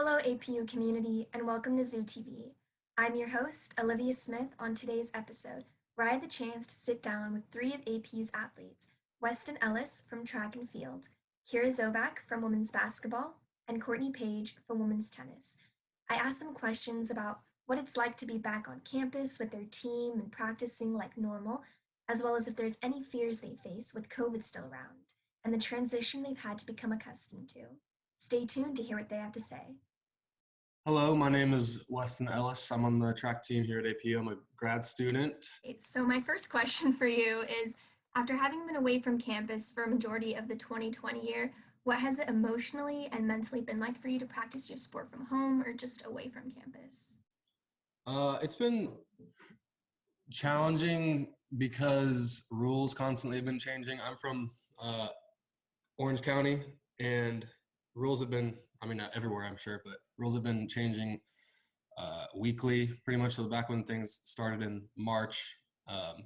Hello, APU community, and welcome to Zoo TV. I'm your host, Olivia Smith, on today's episode, where I had the chance to sit down with three of APU's athletes, Weston Ellis from track and field, Kyra Zovak from women's basketball, and Courtney Page from women's tennis. I asked them questions about what it's like to be back on campus with their team and practicing like normal, as well as if there's any fears they face with COVID still around, and the transition they've had to become accustomed to. Stay tuned to hear what they have to say. Hello, my name is Weston Ellis. I'm on the track team here at APU. I'm a grad student. So my first question for you is, after having been away from campus for a majority of the 2020 year, what has it emotionally and mentally been like for you to practice your sport from home or just away from campus? It's been challenging because rules constantly have been changing. I'm from Orange County, and rules have been, not everywhere, I'm sure, but rules have been changing weekly, pretty much. So back when things started in March,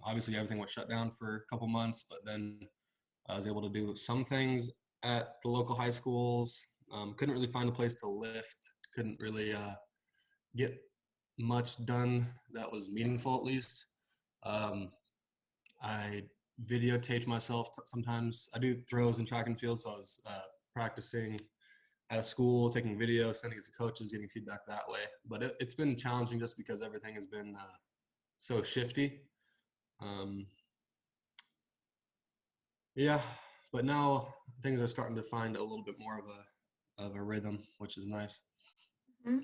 obviously everything was shut down for a couple months, but then I was able to do some things at the local high schools. Couldn't really find a place to lift. Couldn't really get much done that was meaningful, at least. I videotaped myself sometimes. I do throws in track and field, so I was practicing at a school, taking videos, sending it to coaches, getting feedback that way. But it's been challenging just because everything has been so shifty. But now things are starting to find a little bit more of a rhythm, which is nice.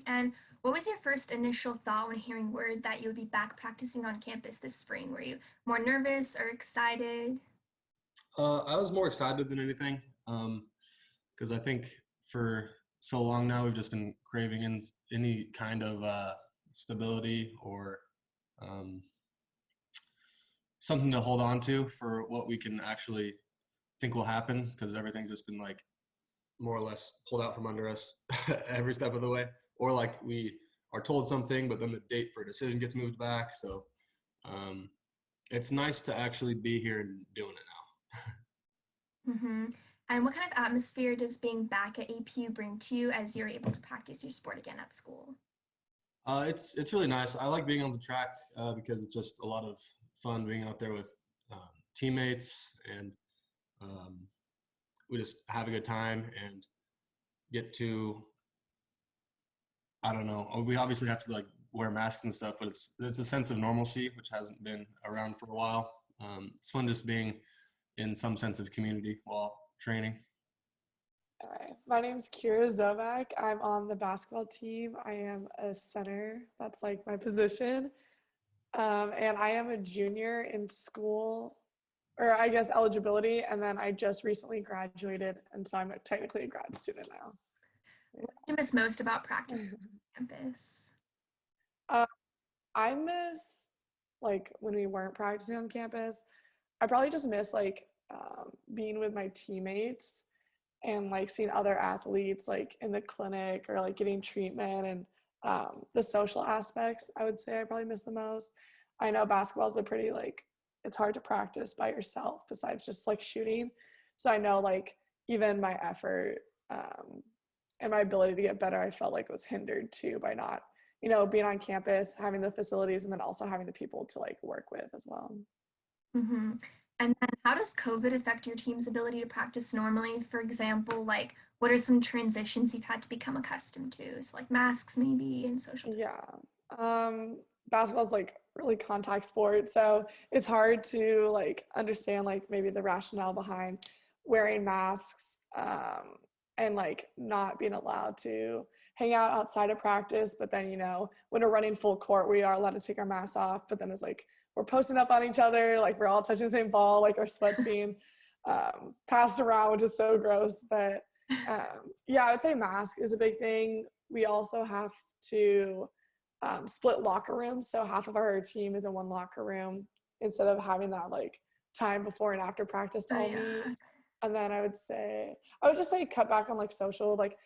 And what was your first initial thought when hearing word that you would be back practicing on campus this spring? Were you more nervous or excited? I was more excited than anything, because I think for so long now we've just been craving any kind of stability or something to hold on to for what we can actually think will happen, because everything's just been like more or less pulled out from under us every step of the way, or like we are told something but then the date for a decision gets moved back. So it's nice to actually be here and doing it now. And what kind of atmosphere does being back at APU bring to you as you're able to practice your sport again at school? It's really nice. I like being on the track because it's just a lot of fun being out there with teammates, and we just have a good time and get to, I don't know, we obviously have to like wear masks and stuff, but it's a sense of normalcy, which hasn't been around for a while. It's fun just being in some sense of community while training. All right. My name's Kyra Zovak. I'm on the basketball team. I am a center. That's like my position. And I am a junior in school, or I guess eligibility. And then I just recently graduated. And so I'm technically a grad student now. What do you miss most about practicing on campus? I miss like when we weren't practicing on campus. I probably just miss like being with my teammates and like seeing other athletes like in the clinic or like getting treatment, and the social aspects I would say I probably miss the most. I know basketball is a pretty like, it's hard to practice by yourself besides just like shooting. So I know like even my effort and my ability to get better, I felt like it was hindered too by not, being on campus, having the facilities, and then also having the people to like work with as well. Mm-hmm. And then how does COVID affect your team's ability to practice normally? For example, like what are some transitions you've had to become accustomed to? So like masks maybe and social. Yeah. Basketball is like really contact sport. So it's hard to like understand like maybe the rationale behind wearing masks and like not being allowed to hang out outside of practice. But then, when we're running full court, we are allowed to take our masks off. But then it's like, we're posting up on each other, like we're all touching the same ball, like our sweat's being passed around, which is so gross. But yeah, I would say mask is a big thing. We also have to split locker rooms. So half of our team is in one locker room instead of having that like time before and after practice to all meet. And then I would just say cut back on like social. Like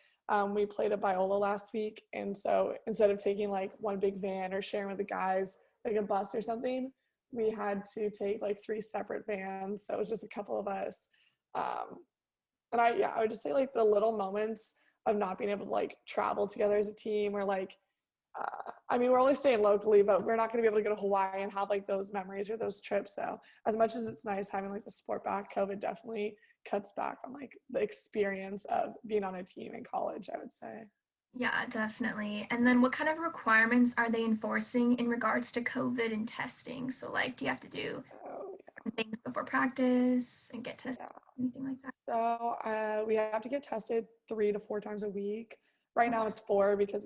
we played at Biola last week. And so instead of taking like one big van or sharing with the guys, like a bus or something, we had to take like 3 separate vans. So it was just a couple of us. And I would just say like the little moments of not being able to like travel together as a team, or like, I mean, we're only staying locally, but we're not going to be able to go to Hawaii and have like those memories or those trips. So as much as it's nice having like the sport back, COVID definitely cuts back on like the experience of being on a team in college, I would say. Yeah, definitely. And then what kind of requirements are they enforcing in regards to COVID and testing? So like, do you have to do So things before practice and get tested, yeah. anything like that? So we have to get tested 3 to 4 times a week. Right now Okay. it's 4 because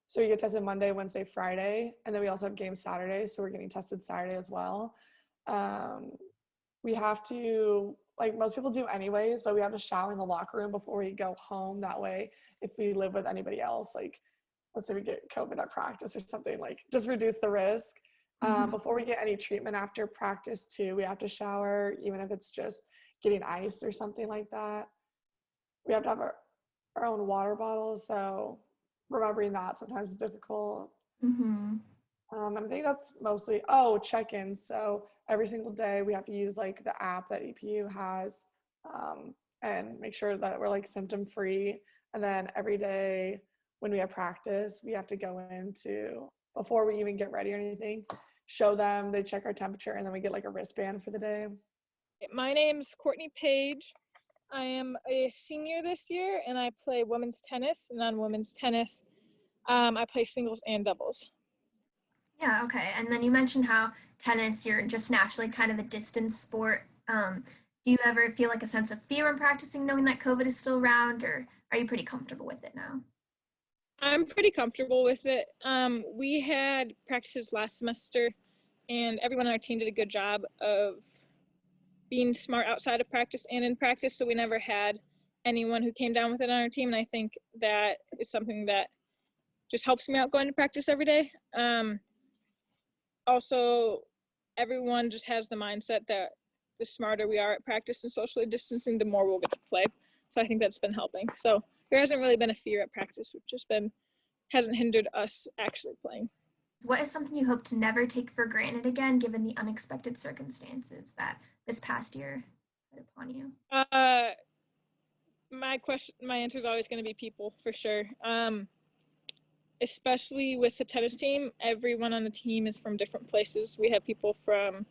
so you get tested Monday, Wednesday, Friday, and then we also have games Saturday. So we're getting tested Saturday as well. Um, we have to, like most people do anyways, but we have to shower in the locker room before we go home. That way, if we live with anybody else, like let's say we get COVID at practice or something, like just reduce the risk. Mhm. Before we get any treatment after practice too, we have to shower, even if it's just getting ice or something like that. We have to have our own water bottles, so remembering that sometimes is difficult. Mhm. And I think that's mostly, check-ins. So every single day we have to use like the app that EPU has, and make sure that we're like symptom free. And then every day when we have practice, we have to go into, before we even get ready or anything, show them, they check our temperature, and then we get like a wristband for the day. My name's Courtney Page. I am a senior this year, and I play women's tennis. And on women's tennis, I play singles and doubles. Yeah, okay. And then you mentioned how tennis, you're just naturally kind of a distance sport. Do you ever feel like a sense of fear when practicing, knowing that COVID is still around, or are you pretty comfortable with it now? I'm pretty comfortable with it. We had practices last semester, and everyone on our team did a good job of being smart outside of practice and in practice, so we never had anyone who came down with it on our team, and I think that is something that just helps me out going to practice every day. Also, everyone just has the mindset that the smarter we are at practice and socially distancing, the more we'll get to play. So I think that's been helping. So there hasn't really been a fear at practice, which just hasn't hindered us actually playing. What is something you hope to never take for granted again, given the unexpected circumstances that this past year put upon you? My answer is always going to be people, for sure. Especially with the tennis team, everyone on the team is from different places. We have people from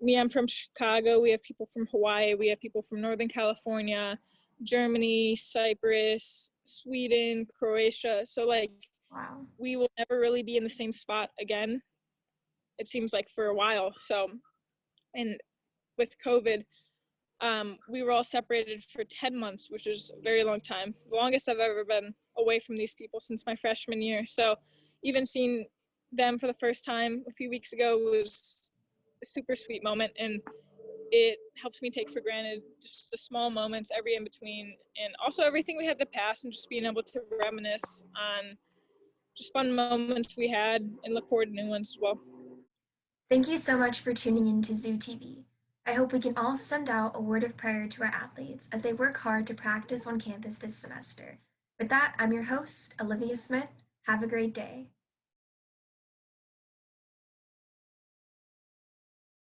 I'm from Chicago. We have people from Hawaii. We have people from Northern California, Germany, Cyprus, Sweden, Croatia. So like, Wow. we will never really be in the same spot again. It seems like for a while. So, and with COVID, we were all separated for 10 months, which is a very long time. The longest I've ever been away from these people since my freshman year. So even seeing them for the first time a few weeks ago was a super sweet moment, and it helps me take for granted just the small moments every in between, and also everything we had in the past, and just being able to reminisce on just fun moments we had and look forward to new ones as well. Thank you so much for tuning in to Zoo TV. I hope we can all send out a word of prayer to our athletes as they work hard to practice on campus this semester. With that, I'm your host, Olivia Smith. Have a great day.